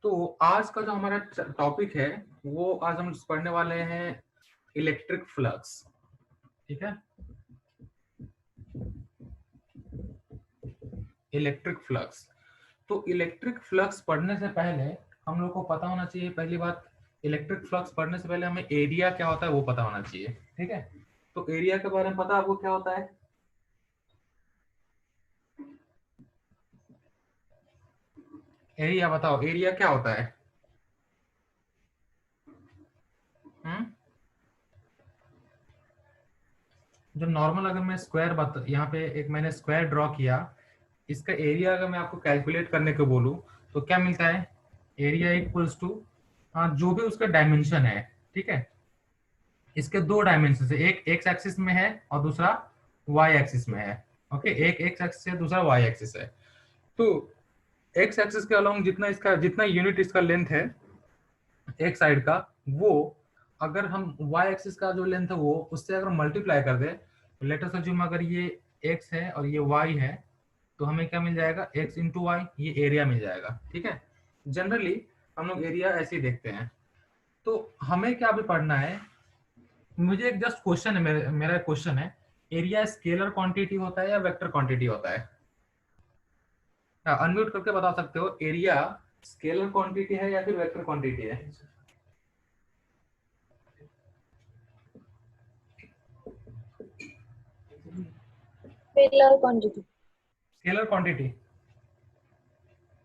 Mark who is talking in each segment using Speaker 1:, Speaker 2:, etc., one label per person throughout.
Speaker 1: तो आज का जो हमारा टॉपिक है वो आज हम पढ़ने वाले हैं इलेक्ट्रिक फ्लक्स। ठीक है, इलेक्ट्रिक फ्लक्स। तो इलेक्ट्रिक फ्लक्स पढ़ने से पहले हम लोग को पता होना चाहिए, पहली बात, इलेक्ट्रिक फ्लक्स पढ़ने से पहले हमें एरिया क्या होता है वो पता होना चाहिए। ठीक है, तो एरिया के बारे में पता है आपको क्या होता है? एरिया बताओ, एरिया क्या होता है? हम्म जो नॉर्मल, अगर मैं स्क्वायर यहाँ पे एक मैंने स्क्वायर ड्रॉ किया, इसका एरिया अगर मैं आपको कैलकुलेट करने को बोलूं तो क्या मिलता है? एरिया इक्वल्स टू जो भी उसका डायमेंशन है। ठीक है, इसके दो डायमेंशन है, एक एक्स एक्सिस में है और दूसरा वाई एक्सिस में है। ओके, एक एक्स एक्सिस है, दूसरा वाई एक्सिस है। तो एक्स एक्सिस के अलोंग जितना यूनिट इसका लेंथ है एक साइड का, वो अगर हम वाई एक्सिस का जो लेंथ है वो उससे अगर मल्टीप्लाई कर दे, तो लेट अस अज्यूम अगर ये एक्स है और ये वाई है, तो हमें क्या मिल जाएगा? एक्स इंटू वाई, ये एरिया मिल जाएगा। ठीक है, जनरली हम लोग एरिया ऐसे ही देखते हैं। तो हमें क्या अभी पढ़ना है, मुझे एक जस्ट क्वेश्चन है, मेरा क्वेश्चन है, एरिया स्केलर क्वांटिटी होता है या वेक्टर क्वांटिटी होता है? अनम्यूट करके बता सकते हो, एरिया स्केलर क्वांटिटी है या फिर वेक्टर क्वांटिटी है?
Speaker 2: Scalar quantity.
Speaker 1: स्केलर क्वांटिटी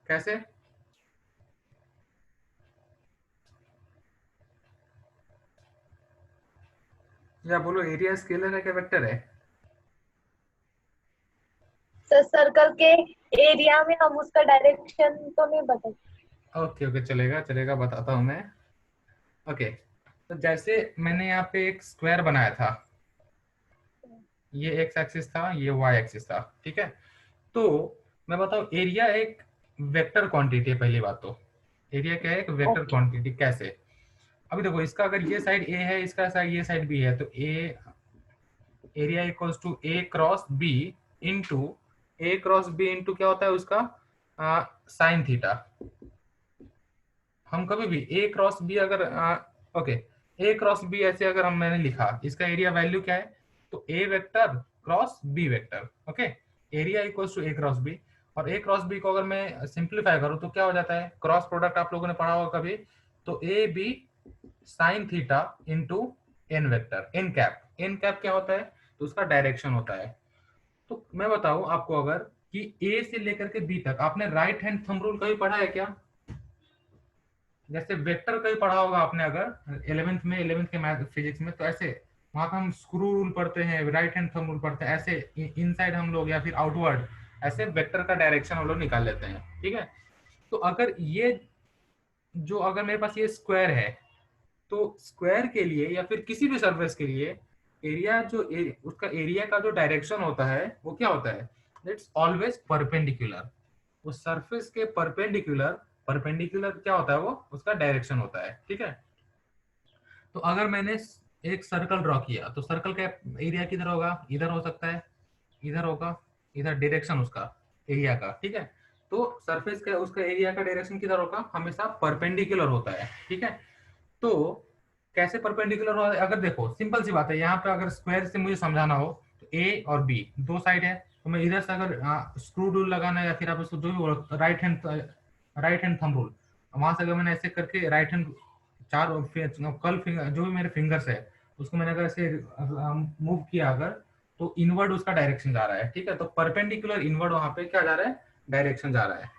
Speaker 1: कैसे? या बोलो, एरिया स्केलर है क्या वेक्टर है?
Speaker 2: सर सर्कल के एरिया में हम उसका डायरेक्शन तो नहीं बता सकते।
Speaker 1: ओके ओके, चलेगा चलेगा, बताता हूं मैं। ओके, तो जैसे मैंने यहाँ पे एक स्क्वायर बनाया था, ये एक्स एक्सिस था, ये वाई एक्सिस था। ठीक है, तो मैं बताऊं, एरिया एक वेक्टर क्वांटिटी है। पहली बात तो एरिया क्या है? एक वेक्टर
Speaker 2: ओके।
Speaker 1: क्वांटिटी। कैसे? अभी देखो, इसका अगर ये साइड ए है, इसका साइड ये साइड बी है, तो A area equals to A cross B into A cross B into क्या होता है उसका? Sine theta. हम कभी भी ए क्रॉस बी अगर ओके, ए क्रॉस बी ऐसे अगर हम मैंने लिखा, इसका एरिया वैल्यू क्या है? तो A vector cross B vector. Okay, area equals to A cross B. और ए क्रॉस बी को अगर मैं सिंप्लीफाई करूं तो क्या हो जाता है? क्रॉस प्रोडक्ट आप लोगों ने पढ़ा होगा कभी, तो A B sine theta into n vector, n cap. N cap क्या होता है? तो उसका डायरेक्शन होता है। तो मैं बताऊं आपको, अगर कि ए से लेकर के बी तक आपने राइट हैंड थंब रूल कभी पढ़ा है क्या? जैसे वेक्टर कहीं पढ़ा होगा आपने, अगर 11th में, 11th के मैथ फिजिक्स में, तो ऐसे वहां पे हम स्क्रू रूल पढ़ते हैं, राइट हैंड थंब रूल पढ़ते हैं, ऐसे इनसाइड हम लोग या फिर आउटवर्ड ऐसे वेक्टर का डायरेक्शन हम लोग निकाल लेते हैं। ठीक है, तो अगर ये जो, अगर मेरे पास ये स्क्वायर है, तो स्क्वायर के लिए या फिर किसी भी सरफेस के लिए एरिया उसका एरिया का जो डायरेक्शन होता है वो क्या होता है? It's always perpendicular. उस सरफेस के परपेंडिकुलर, परपेंडिकुलर क्या होता है? वो उसका डायरेक्शन होता है। ठीक है, तो अगर मैंने एक सर्कल ड्रॉ किया, तो सर्कल का एरिया किधर होगा? इधर हो सकता है, इधर होगा, इधर डायरेक्शन उसका एरिया का। ठीक है, तो सरफेस का उसका एरिया का डायरेक्शन किधर होगा? हमेशा परपेंडिकुलर होता है। ठीक है, तो कैसे परपेंडिकुलर हो? अगर देखो, सिंपल सी बात है, यहाँ पे अगर स्क्वायर से मुझे समझाना हो, तो ए और बी दो साइड है, तो मैं इधर से अगर स्क्रू रूल लगाना, या फिर आप उसको जो भी राइट हैंड थंब रूल, वहां से अगर मैंने ऐसे करके राइट हैंड चार कल फिंगर जो भी मेरे फिंगर्स है उसको मैंने अगर ऐसे मूव किया अगर, तो इनवर्ड उसका डायरेक्शन जा रहा है। ठीक है, तो परपेंडिकुलर इनवर्ड वहां पे क्या जा रहा है? डायरेक्शन जा रहा है।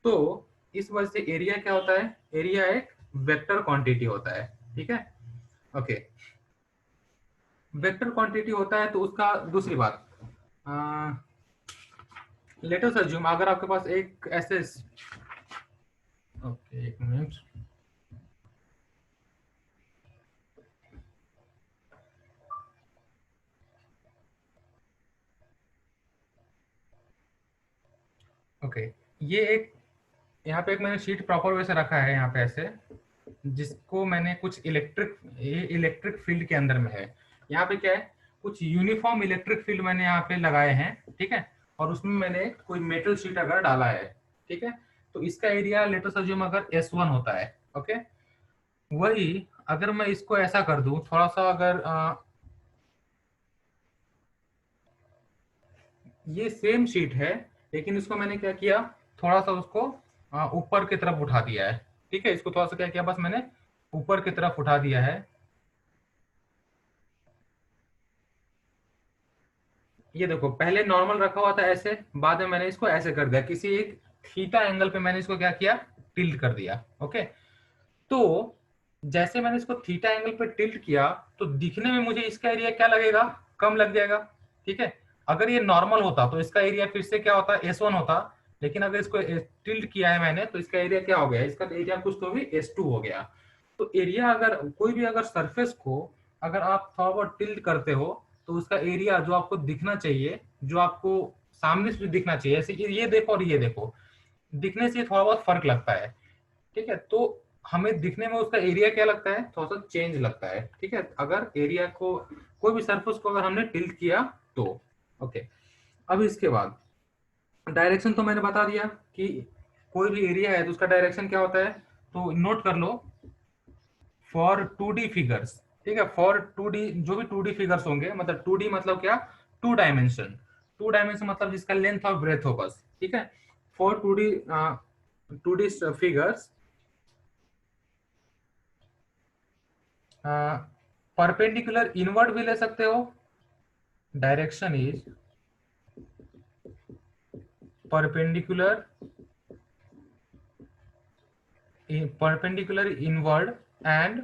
Speaker 1: तो इस वजह से एरिया क्या होता है? एरिया एक वेक्टर क्वांटिटी होता है। ठीक है, ओके, वेक्टर क्वांटिटी होता है। तो उसका दूसरी बात, लेट अस अज्यूम अगर आपके पास एक ऐसे, ओके एक मिनट, ओके, ये एक यहाँ पे एक मैंने शीट प्रॉपर वे से रखा है यहाँ पे ऐसे, जिसको मैंने कुछ इलेक्ट्रिक फील्ड के अंदर में है। यहाँ पे क्या है? कुछ यूनिफॉर्म इलेक्ट्रिक फील्ड मैंने यहाँ पे लगाए हैं। ठीक है, और उसमें मैंने कोई मेटल शीट अगर डाला है। ठीक है, तो इसका एरिया लेट अस अज्यूम अगर S1 होता है, ओके। वही अगर मैं इसको ऐसा कर दूं थोड़ा सा, अगर ये सेम शीट है लेकिन इसको मैंने क्या किया, थोड़ा सा उसको ऊपर की तरफ उठा दिया है, ठीक है। इसको थोड़ा सा क्या किया, बस मैंने ऊपर की तरफ उठा दिया है। ये देखो पहले नॉर्मल रखा हुआ था ऐसे, बाद में मैंने इसको ऐसे कर दिया, किसी एक थीटा एंगल पे मैंने इसको क्या किया, टिल्ट कर दिया, ओके। तो जैसे मैंने इसको थीटा एंगल पे टिल्ट किया तो दिखने में मुझे इसका एरिया क्या लगेगा, कम लग जाएगा, ठीक है। अगर ये नॉर्मल होता तो इसका एरिया फिर से क्या होता, S1 होता, लेकिन अगर इसको टिल्ट किया है मैंने तो इसका एरिया क्या हो गया, इसका एरिया कुछ तो भी S2 हो गया। तो एरिया अगर कोई भी अगर सरफेस को अगर आप थोड़ा बहुत टिल्ट करते हो तो उसका एरिया जो आपको दिखना चाहिए, जो आपको सामने से दिखना चाहिए, ऐसे ये देखो और ये देखो, दिखने से थोड़ा बहुत फर्क लगता है, ठीक है। तो हमें दिखने में उसका एरिया क्या लगता है, थोड़ा सा चेंज लगता है, ठीक है, अगर एरिया को कोई भी सरफेस को अगर हमने टिल्ट किया तो, ओके। अब इसके बाद डायरेक्शन तो मैंने बता दिया कि कोई भी एरिया है तो उसका डायरेक्शन क्या होता है, तो नोट कर लो फॉर 2D फिगर्स, ठीक है। फॉर 2D जो भी 2D फिगर्स होंगे, मतलब 2D मतलब क्या, 2 डायमेंशन, 2 डायमेंशन मतलब जिसका लेंथ और ब्रेथ हो बस, ठीक है। For 2D figures perpendicular inward भी ले सकते हो, direction is perpendicular inward and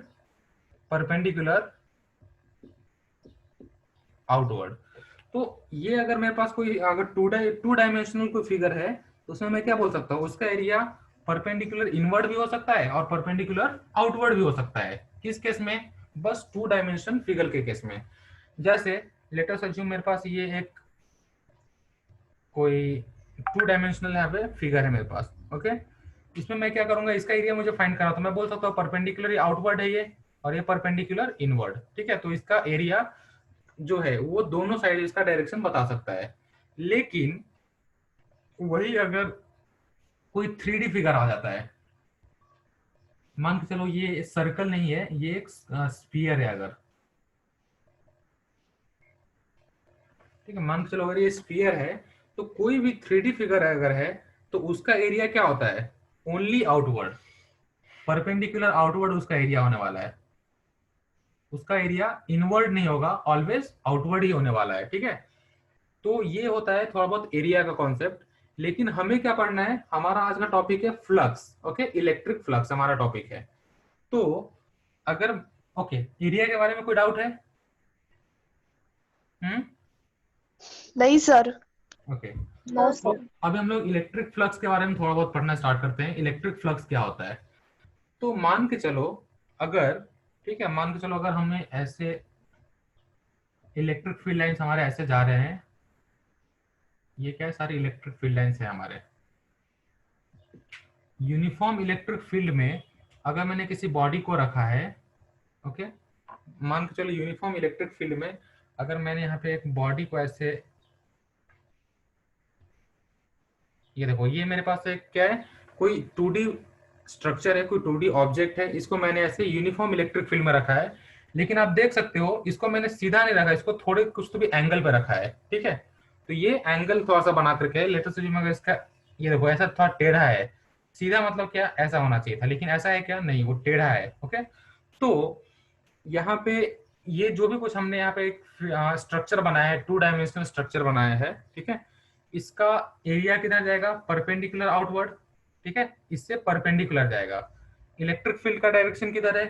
Speaker 1: perpendicular outward. तो ये अगर मेरे पास कोई अगर 2 डायमेंशनल कोई फिगर है तो उसमें मैं क्या बोल सकता हूँ, उसका एरिया परपेंडिकुलर इनवर्ड भी हो सकता है और परपेंडिकुलर आउटवर्ड भी हो सकता है। किस केस में, बस 2 डायमेंशन फिगर के केस में। जैसे लेट अस अज्यूम मेरे पास ये एक कोई 2 डायमेंशनल यहाँ पे फिगर है मेरे पास, ओके। इसमें मैं क्या करूंगा, इसका एरिया मुझे फाइंड करना, तो मैं बोल सकता हूँ परपेंडिकुलर आउटवर्ड है ये, और ये परपेंडिकुलर इनवर्ड, ठीक है। तो इसका एरिया जो है वो दोनों साइड इसका डायरेक्शन बता सकता है। लेकिन वही अगर कोई 3D फिगर आ जाता है, मान के चलो ये सर्कल नहीं है, ये एक स्फीयर है अगर, ठीक है, मान के चलो अगर ये स्फीयर है तो कोई भी 3D फिगर अगर है तो उसका एरिया क्या होता है, ओनली आउटवर्ड, परपेंडिकुलर आउटवर्ड उसका एरिया होने वाला है, उसका एरिया इनवर्ड नहीं होगा, ऑलवेज आउटवर्ड ही होने वाला है, ठीक है। तो ये होता है थोड़ा बहुत एरिया का कॉन्सेप्ट। लेकिन हमें क्या पढ़ना है, हमारा आज का टॉपिक है फ्लक्स, ओके, इलेक्ट्रिक फ्लक्स हमारा टॉपिक है। तो अगर ओके, एरिया के बारे में कोई डाउट है? हम्म,
Speaker 3: नहीं सर।
Speaker 1: ओके।
Speaker 2: नो
Speaker 1: तो
Speaker 2: सर।
Speaker 1: अभी हम लोग इलेक्ट्रिक फ्लक्स के बारे में थोड़ा बहुत पढ़ना स्टार्ट करते हैं, इलेक्ट्रिक फ्लक्स क्या होता है। तो मान के चलो अगर, ठीक है, मान के चलो अगर हमें ऐसे इलेक्ट्रिक फील्ड लाइंस हमारे ऐसे जा रहे हैं, ये क्या है, सारी इलेक्ट्रिक फील्ड लाइंस है हमारे। यूनिफॉर्म इलेक्ट्रिक फील्ड में अगर मैंने किसी बॉडी को रखा है, ओके, मान के चलो यूनिफॉर्म इलेक्ट्रिक फील्ड में अगर मैंने यहाँ पे एक बॉडी को ऐसे, ये देखो ये मेरे पास एक क्या है, कोई 2D स्ट्रक्चर है, कोई 2D ऑब्जेक्ट है, इसको मैंने ऐसे यूनिफॉर्म इलेक्ट्रिक फील्ड में रखा है। लेकिन आप देख सकते हो इसको मैंने सीधा नहीं रखा, इसको थोड़े कुछ तो भी एंगल पे रखा है, ठीक है। तो ये एंगल थोड़ा सा बना करके लेटर से अगर इसका, ये देखो ऐसा थोड़ा टेढ़ा है, सीधा मतलब क्या, ऐसा होना चाहिए था, लेकिन ऐसा है क्या, नहीं, वो टेढ़ा है, ओके। तो यहाँ पे ये जो भी कुछ हमने यहाँ पे एक स्ट्रक्चर बनाया है, 2 डायमेंशनल स्ट्रक्चर बनाया है, ठीक है, इसका एरिया किधर जाएगा, परपेंडिकुलर आउटवर्ड, ठीक है, इससे परपेंडिकुलर जाएगा। इलेक्ट्रिक फील्ड का डायरेक्शन किधर है,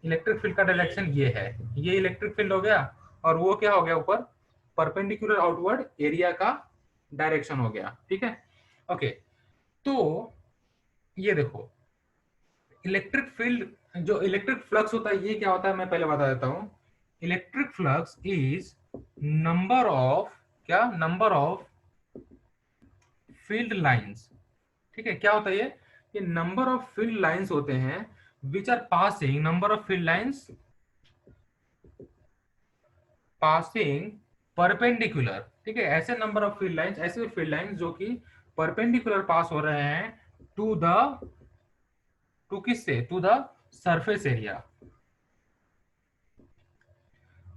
Speaker 1: इलेक्ट्रिक फील्ड का डायरेक्शन ये है, ये इलेक्ट्रिक फील्ड हो गया, और वो क्या हो गया ऊपर, परपेंडिकुलर आउटवर्ड एरिया का डायरेक्शन हो गया, ठीक है, ओके। तो ये देखो इलेक्ट्रिक फील्ड जो इलेक्ट्रिक फ्लक्स होता है ये क्या होता है, मैं पहले बता देता हूं। Electric flux is number of, क्या, नंबर ऑफ फील्ड लाइंस, ठीक है। क्या होता है ये नंबर ऑफ फील्ड लाइंस होते हैं which are passing, number of field lines passing perpendicular, ठीक है, ऐसे नंबर ऑफ फील्ड लाइंस, ऐसे फील्ड लाइंस जो कि परपेंडिकुलर पास हो रहे हैं टू द, टू किससे, to the surface area.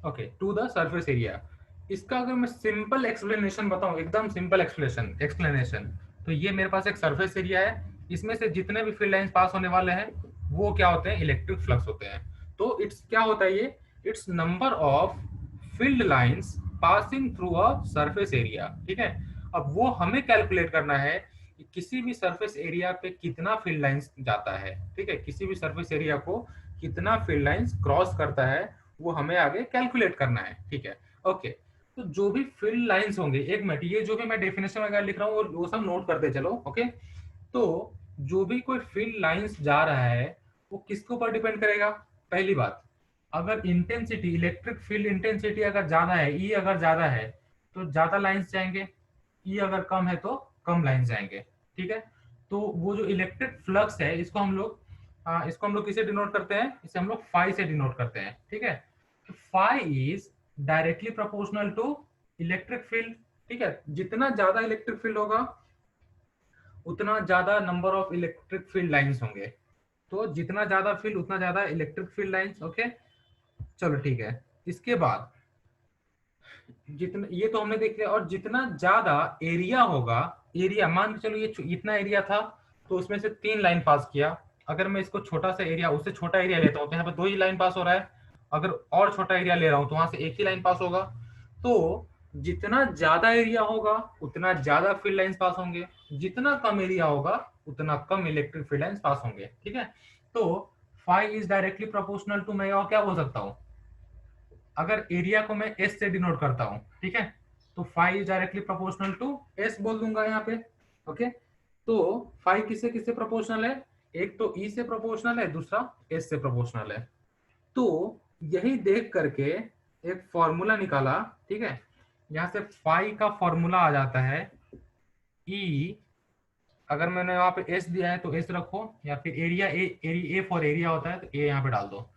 Speaker 1: Okay, to the surface area. इसका अगर मैं सिंपल एक्सप्लेनेशन बताऊं, एकदम सिंपल एक्सप्लेनेशन एक्सप्लेनेशन तो ये मेरे पास एक सरफेस एरिया है, इसमें से जितने भी फील्ड लाइंस पास होने वाले हैं वो क्या होते हैं, इलेक्ट्रिक फ्लक्स होते हैं। तो इट्स क्या होता है ये, it's number of field lines passing through a surface area. ठीक है, अब वो हमें कैलकुलेट करना है कि किसी भी सरफेस एरिया पे कितना फील्ड लाइंस जाता है। ठीक है, किसी भी सरफेस एरिया को कितना फील्ड लाइंस क्रॉस करता है वो हमें आगे कैलकुलेट करना है। ठीक है, ओके। तो जो भी फील्ड लाइंस होंगे, एक मिनट, ये जो भी मैं डेफिनेशन वगैरह लिख रहा हूँ वो सब नोट करते चलो। ओके, तो जो भी कोई फील्ड लाइंस जा रहा है वो किसके ऊपर डिपेंड करेगा। पहली बात, अगर इंटेंसिटी, इलेक्ट्रिक फील्ड इंटेंसिटी अगर ज्यादा है, ई अगर ज्यादा है तो ज्यादा लाइंस जाएंगे, ई अगर कम है तो कम लाइंस जाएंगे। ठीक है, तो वो जो इलेक्ट्रिक फ्लक्स है इसको हम लोग किसे डिनोट करते हैं, इसे हम लोग फाई से डिनोट करते हैं। ठीक है, तो phi is directly proportional to electric field. ठीक है, जितना ज्यादा इलेक्ट्रिक फील्ड होगा उतना ज्यादा number of electric field lines होंगे। तो जितना ज्यादा फील्ड उतना ज्यादा इलेक्ट्रिक फील्ड लाइंस। ओके, चलो ठीक है। इसके बाद जितना, ये तो हमने देख लिया, और जितना ज्यादा एरिया होगा, एरिया मान के चलो ये इतना एरिया था तो उसमें से 3 लाइन पास किया। अगर मैं इसको छोटा सा एरिया, उससे छोटा एरिया लेता हूँ तो यहाँ पे 2 ही लाइन पास हो रहा है। अगर और छोटा एरिया ले रहा हूँ तो वहां से 1 ही लाइन पास होगा। तो जितना ज्यादा एरिया होगा उतना ज्यादा फील्ड लाइंस पास होंगे, जितना कम एरिया होगा उतना कम इलेक्ट्रिक फील्ड लाइंस पास होंगे। ठीक है, तो phi is directly proportional to, मैं और क्या बोल सकता हूँ, अगर एरिया को मैं एस से डिनोट करता हूं, ठीक है, तो phi is directly proportional to S बोल दूंगा यहाँ पे। ओके, तो फाई किससे किससे प्रोपोर्शनल है, एक तो ई से प्रोपोर्शनल है, दूसरा एस से प्रोपोर्शनल है। तो यही देख करके एक फॉर्मूला निकाला। ठीक है, यहाँ से फाई का फॉर्मूला आ जाता है ई, अगर मैंने वहां पे एस दिया है तो एस रखो, या फिर एरिया, ए फॉर एरिया होता है तो ए यहाँ पे डाल दो,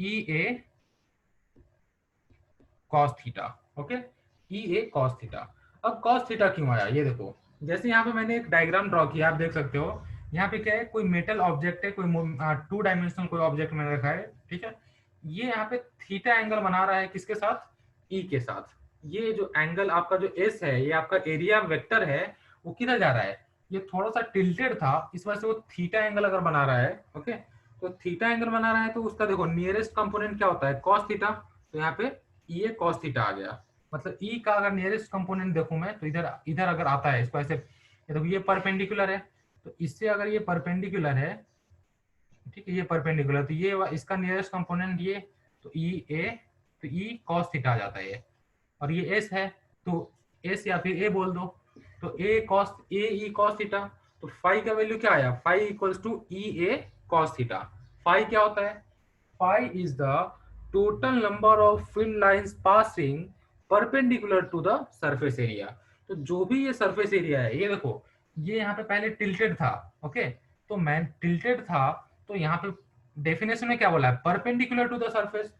Speaker 1: ई ए कॉस थीटा। ओके, ई ए कॉस थीटा। अब कॉस थीटा क्यों आया, ये देखो, जैसे यहाँ पे मैंने एक डायग्राम ड्रॉ किया, आप देख सकते हो यहाँ पे क्या है, कोई मेटल ऑब्जेक्ट है, कोई 2 डायमेंशनल कोई ऑब्जेक्ट मैंने रखा है। ठीक है, ये यहाँ पे थीटा एंगल बना रहा है किसके साथ, ई के साथ। ये जो एंगल आपका जो एस है, ये आपका एरिया वेक्टर है, वो किधर जा रहा है, ये थोड़ा सा टिल्टेड था, इस वजह से वो थीटा एंगल अगर बना रहा है। ओके, तो थीटा एंगल बना रहा है तो उसका देखो नियरेस्ट कंपोनेंट क्या होता है, कॉस थीटा। तो यहाँ पे ये cos थीटा आ गया, मतलब ई का अगर नियरेस्ट कंपोनेंट देखूं मैं तो इधर इधर अगर आता है, इसको ऐसे, ये देखो ये परपेंडिकुलर है, तो इससे अगर ये परपेंडिकुलर है, ठीक है, ये परपेंडिकुलर, तो ये इसका नियरेस्ट कंपोनेंट ये, तो ई ए, तो ई cos थीटा आ जाता है ये। और ये एस है तो एस या फिर ए बोल दो, तो ए ई cos थीटा। तो फाई का वैल्यू क्या आया, phi equals to E A cos theta. Phi क्या होता है, phi is the total number of field lines passing perpendicular to the surface area। तो जो भी ये सरफेस एरिया है, ये देखो, ये यहाँ पे पहले टिल्टेड था। ओके, तो मैं टिल्टेड था तो यहाँ पे डेफिनेशन में क्या बोला है, परपेंडिकुलर टू द सरफेस।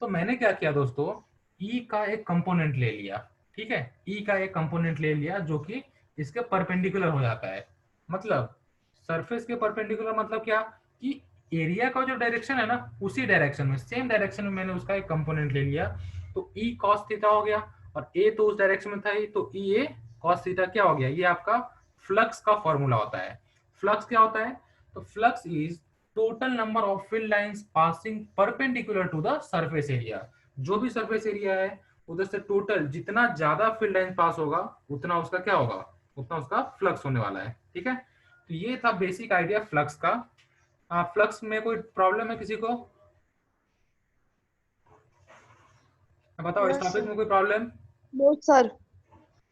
Speaker 1: तो मैंने क्या किया दोस्तों, ई का एक कंपोनेंट ले लिया। ठीक है, ई का एक कंपोनेंट ले लिया जो कि इसके परपेंडिकुलर हो जाता है। मतलब सरफेस के परपेंडिकुलर मतलब क्या, कि एरिया का जो डायरेक्शन है ना, उसी डायरेक्शन में, सेम डायरेक्शन में मैंने उसका एक कंपोनेंट ले लिया, तो ई cos थीटा हो गया। और ए तो उस डायरेक्शन में था ही, तो ई ए cos थीटा क्या हो गया, ये आपका फ्लक्स का फॉर्मूला होता है। फ्लक्स क्या होता है, तो flux is total number of field lines passing perpendicular to the surface area. जो भी सरफेस एरिया है उधर से टोटल जितना ज्यादा फील्ड लाइन पास होगा उतना उसका क्या होगा, उतना उसका फ्लक्स होने वाला है। ठीक है, तो ये था बेसिक आइडिया फ्लक्स का। फ्लक्स में कोई प्रॉब्लम है किसी को, बताओ, इस
Speaker 3: यस
Speaker 1: टॉपिक
Speaker 3: सर।
Speaker 1: में कोई प्रॉब्लम।
Speaker 3: No sir.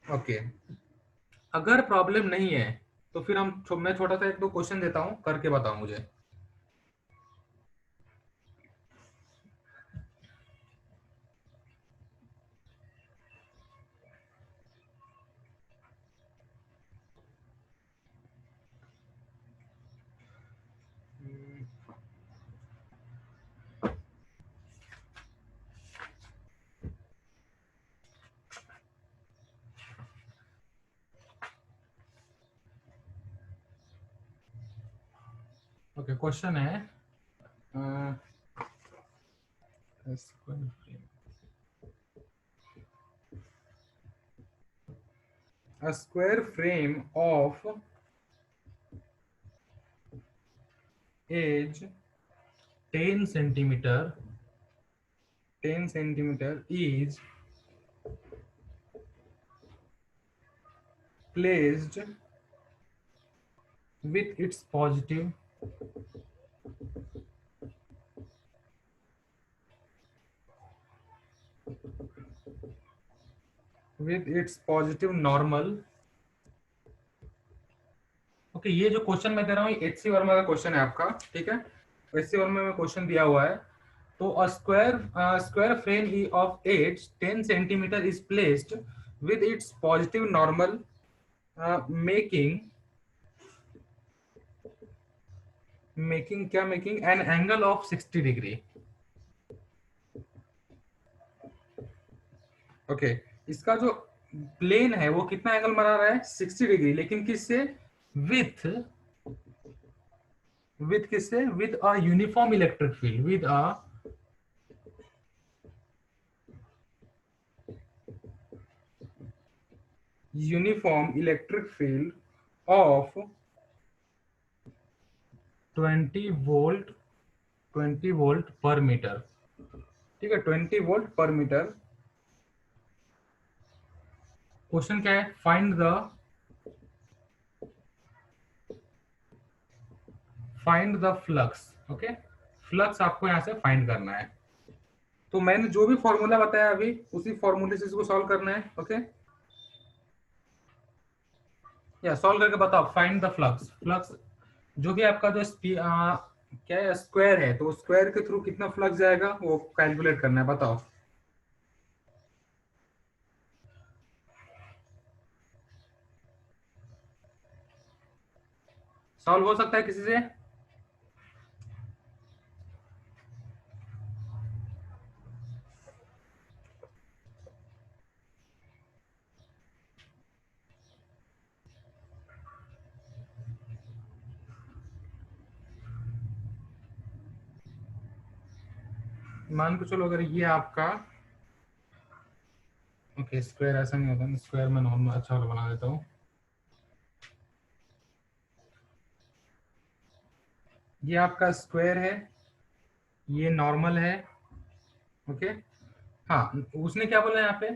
Speaker 1: ओके, अगर प्रॉब्लम नहीं है तो फिर मैं छोटा सा एक दो क्वेश्चन देता हूँ, करके बताओ मुझे। ओके, क्वेश्चन है a square frame of edge 10 centimeter is placed with its positive normal. Okay, ये जो क्वेश्चन मैं दे रहा हूँ एचसी वर्मा का क्वेश्चन है आपका, ठीक है। एचसी वर्मा में क्वेश्चन दिया हुआ है। तो a square frame of edge 10 centimetre is placed with its positive normal making an angle of 60 degree. Okay, इसका जो प्लेन है वो कितना एंगल बना रहा है, 60 डिग्री, लेकिन किससे, विथ किससे, with a uniform electric field, with a uniform electric field of 20 volt पर मीटर, ठीक है, 20 वोल्ट पर मीटर। क्वेश्चन क्या है, find the flux. Okay, flux आपको यहां से फाइंड करना है। तो मैंने जो भी फॉर्मूला बताया अभी उसी फॉर्मूले से इसको सॉल्व करना है। ओके, या सॉल्व करके बताओ, फाइंड द फ्लक्स जो भी आपका जो क्या है, स्क्वायर है, तो स्क्वायर के थ्रू कितना फ्लक्स जाएगा वो कैलकुलेट करना है, बताओ। सॉल्व हो सकता है किसी से? मान के चलो, अगर ये आपका, ओके, स्क्वायर ऐसा नहीं होता, स्क्वायर में नॉर्मल अच्छा वाला बना देता हूँ। ये आपका स्क्वायर है, ये नॉर्मल है। ओके, हाँ, उसने क्या बोला यहाँ पे,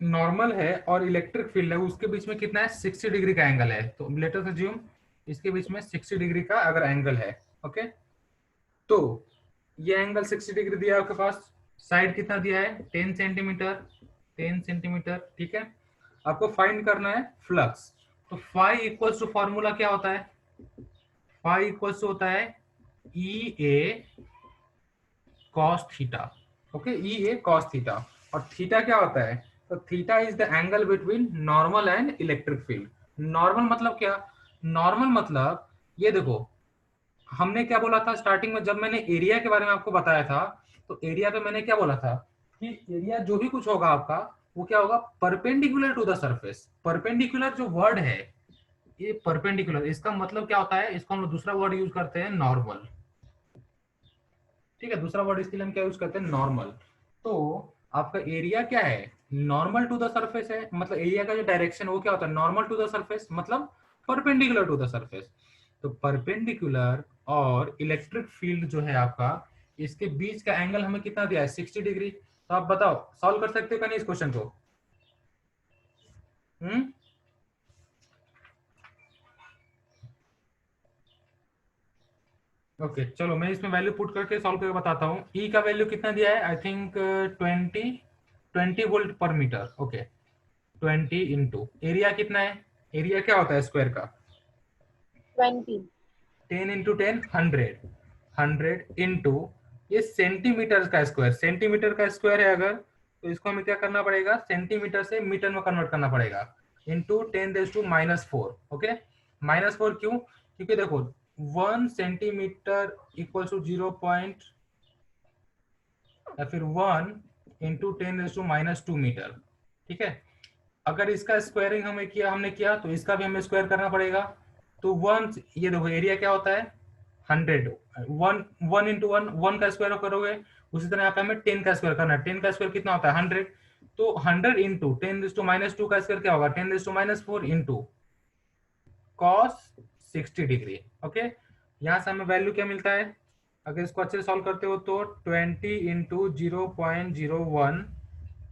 Speaker 1: नॉर्मल है और इलेक्ट्रिक फील्ड है, उसके बीच में कितना है, 60 डिग्री का एंगल है। तो लेट अस अज्यूम इसके बीच में 60 डिग्री का अगर एंगल है, ओके, तो ये एंगल 60 डिग्री दिया है आपके पास, साइड कितना दिया है, 10 सेंटीमीटर, ठीक है। आपको फाइंड करना है फ्लक्स। तो फाई इक्वल्स टू फॉर्मूला क्या होता है, फाई इक्वल्स टू होता है ई ए कॉस थीटा। ओके, ई ए कॉस थीटा, और थीटा क्या होता है, तो theta is the angle between normal and electric field. Normal मतलब क्या, नॉर्मल मतलब ये देखो, हमने क्या बोला था स्टार्टिंग में, जब मैंने एरिया के बारे में आपको बताया था, तो एरिया पे मैंने क्या बोला था कि एरिया जो भी कुछ होगा आपका, वो क्या होगा, perpendicular to the surface. Perpendicular जो वर्ड है, ये परपेंडिकुलर, इसका मतलब क्या होता है, इसको हम लोग दूसरा वर्ड यूज करते हैं, नॉर्मल, ठीक है। दूसरा वर्ड इसके लिए हम क्या यूज करते हैं, नॉर्मल। तो आपका एरिया क्या है, नॉर्मल टू द सरफेस है, मतलब एरिया का जो डायरेक्शन वो क्या होता है, नॉर्मल टू द सरफेस, मतलब परपेंडिकुलर टू द सरफेस। तो परपेंडिकुलर और इलेक्ट्रिक फील्ड जो है आपका, इसके बीच का एंगल हमें कितना दिया है, 60 डिग्री। तो आप बताओ, सॉल्व कर सकते हो क्या नहीं इस क्वेश्चन को? ओके, चलो मैं इसमें वैल्यू पुट करके सॉल्व करके बताता हूँ। ई का वैल्यू कितना दिया है, आई थिंक 20 वोल्ट पर मीटर। ओके, 20 इंटू एरिया कितना है, एरिया क्या होता है स्क्वायर का,
Speaker 2: 20।
Speaker 1: 10 इंटू 10 100 इंटू ये सेंटीमीटर का स्क्वायर, सेंटीमीटर का स्क्वायर है अगर, तो इसको हमें क्या करना पड़ेगा, सेंटीमीटर से मीटर में कन्वर्ट करना पड़ेगा, इंटू 10⁻⁴। ओके, -4 क्यों, क्योंकि देखो 1 सेंटीमीटर इक्वल टू 0 पॉइंट, या फिर 1 इंटू 10⁻² मीटर, ठीक है। अगर इसका स्क्वायरिंग हमने किया तो इसका भी हमें स्क्वायर करना पड़ेगा, तो वन, ये देखो एरिया क्या होता है 100, वन इंटू वन का स्क्वायर करोगे, उसी तरह यहाँ पे हमें 10 का स्क्वायर करना है। 10 का स्क्वायर कितना होता है 100, तो 100 इंटू 10⁻² का स्क्वायर क्या होगा 10⁻4 इंटू cos 60 डिग्री। ओके, यहाँ से हमें वैल्यू क्या मिलता है, अगर इसको अच्छे से सॉल्व करते हो तो 20 into 0.01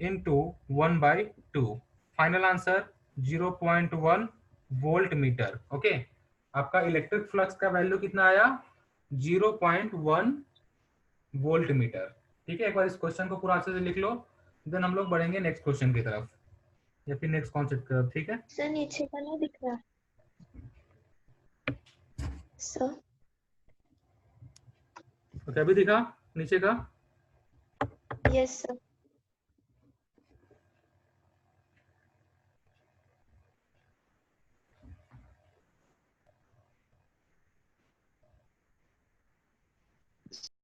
Speaker 1: into 1/2, final answer 0.1 volt meter. Okay, आपका इलेक्ट्रिक फ्लक्स का वैल्यू कितना आया 0.1 वोल्ट मीटर। ठीक है, एक बार इस क्वेश्चन को पूरा अच्छे से लिख लो, देन हम लोग बढ़ेंगे नेक्स्ट क्वेश्चन की तरफ या फिर नेक्स्ट कॉन्सेप्ट की तरफ। ठीक है
Speaker 2: सर नीचे का नहीं दिख रहा सर।
Speaker 1: ओके, अभी दिखा नीचे का?
Speaker 2: Yes sir.